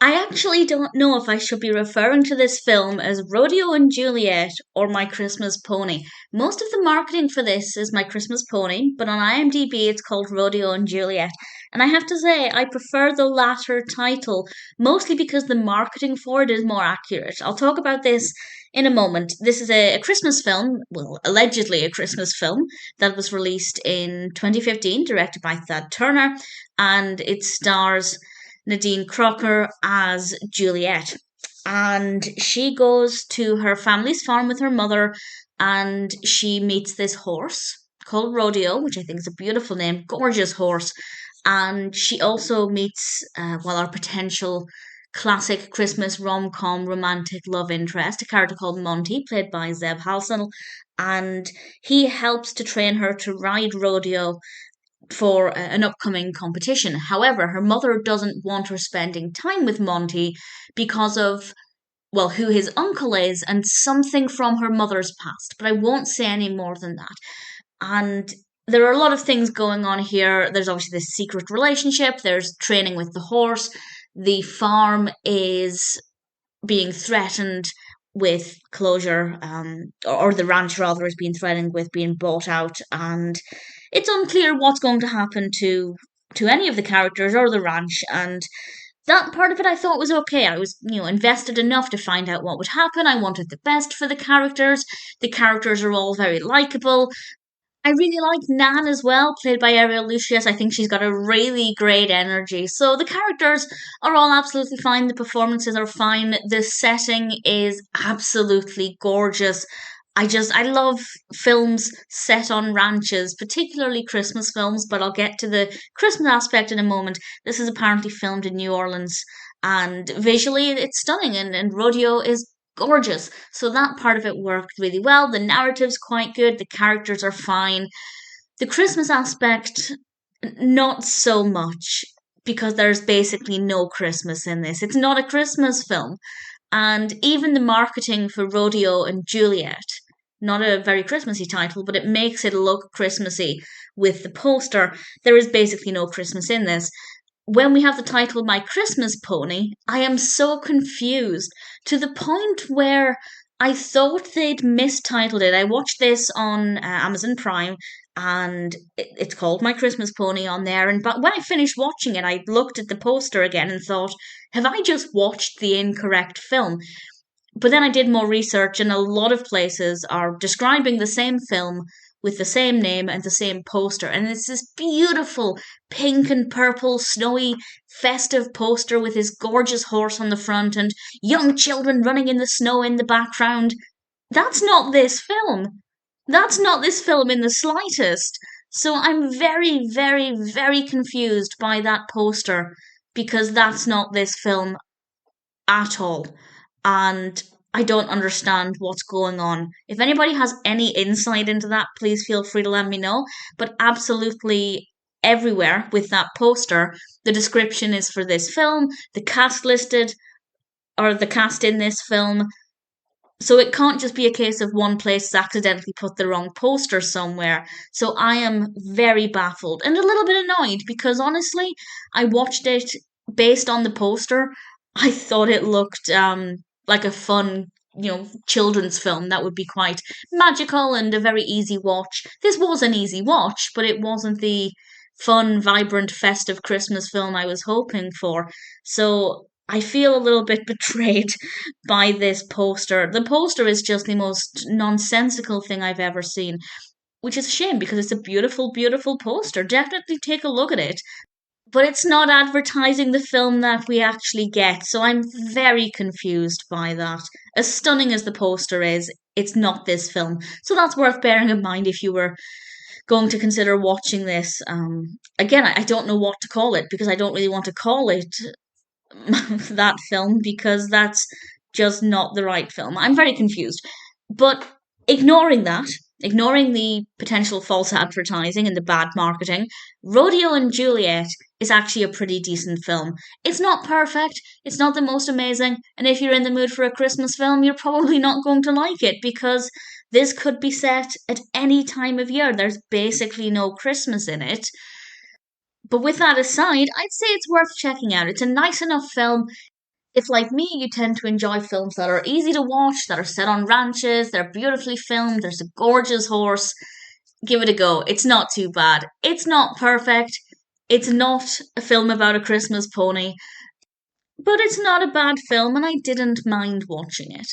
I actually don't know if I should be referring to this film as Rodeo and Juliet or My Christmas Pony. Most of the marketing for this is My Christmas Pony, but on IMDb it's called Rodeo and Juliet. And I have to say, I prefer the latter title, mostly because the marketing for it is more accurate. I'll talk about this in a moment. This is a Christmas film, well, allegedly a Christmas film, that was released in 2015, directed by Thadd Turner, and it stars Nadine Crocker as Juliet. And she goes to her family's farm with her mother and she meets this horse called Rodeo, which I think is a beautiful name, gorgeous horse. And she also meets, our potential classic Christmas rom-com romantic love interest, a character called Monty, played by Zeb Halsell. And he helps to train her to ride Rodeo for an upcoming competition. However, her mother doesn't want her spending time with Monty because of, well, who his uncle is and something from her mother's past. But I won't say any more than that. And there are a lot of things going on here. There's obviously this secret relationship, there's training with the horse, the farm is being threatened with closure, or the ranch rather is being threatened with being bought out, and it's unclear what's going to happen to any of the characters or the ranch. And that part of it I thought was okay. I was, invested enough to find out what would happen. I wanted the best for the characters. The characters are all very likable. I really like Nan as well, played by Ariel Lucius. I think she's got a really great energy. So the characters are all absolutely fine. The performances are fine. The setting is absolutely gorgeous. I love films set on ranches, particularly Christmas films, but I'll get to the Christmas aspect in a moment. This is apparently filmed in New Orleans, and visually it's stunning, and Rodeo is gorgeous. So that part of it worked really well. The narrative's quite good, the characters are fine. The Christmas aspect, not so much, because there's basically no Christmas in this. It's not a Christmas film. And even the marketing for Rodeo and Juliet, not a very Christmassy title, but it makes it look Christmassy with the poster. There is basically no Christmas in this. When we have the title My Christmas Pony, I am so confused to the point where I thought they'd mistitled it. I watched this on Amazon Prime and it's called My Christmas Pony on there. And but when I finished watching it, I looked at the poster again and thought, have I just watched the incorrect film? But then I did more research, and a lot of places are describing the same film with the same name and the same poster. And it's this beautiful pink and purple, snowy, festive poster with his gorgeous horse on the front and young children running in the snow in the background. That's not this film. That's not this film in the slightest. So I'm very, very, very confused by that poster because that's not this film at all. And I don't understand what's going on. If anybody has any insight into that, please feel free to let me know. But absolutely everywhere with that poster, the description is for this film, the cast listed, or the cast in this film. So it can't just be a case of one place has accidentally put the wrong poster somewhere. So I am very baffled and a little bit annoyed because honestly, I watched it based on the poster. I thought it looked like a fun, children's film that would be quite magical and a very easy watch. This was an easy watch, but it wasn't the fun, vibrant, festive Christmas film I was hoping for. So I feel a little bit betrayed by this poster. The poster is just the most nonsensical thing I've ever seen, which is a shame because it's a beautiful, beautiful poster. Definitely take a look at it. But it's not advertising the film that we actually get, so I'm very confused by that. As stunning as the poster is, it's not this film. So that's worth bearing in mind if you were going to consider watching this. Again, I don't know what to call it because I don't really want to call it that film because that's just not the right film. I'm very confused. But ignoring that, ignoring the potential false advertising and the bad marketing, Rodeo and Juliet is actually a pretty decent film. It's not perfect, it's not the most amazing, and if you're in the mood for a Christmas film, you're probably not going to like it because this could be set at any time of year. There's basically no Christmas in it. But with that aside, I'd say it's worth checking out. It's a nice enough film. If, like me, you tend to enjoy films that are easy to watch, that are set on ranches, they're beautifully filmed, there's a gorgeous horse, give it a go. It's not too bad. It's not perfect. It's not a film about a Christmas pony, but it's not a bad film, and I didn't mind watching it.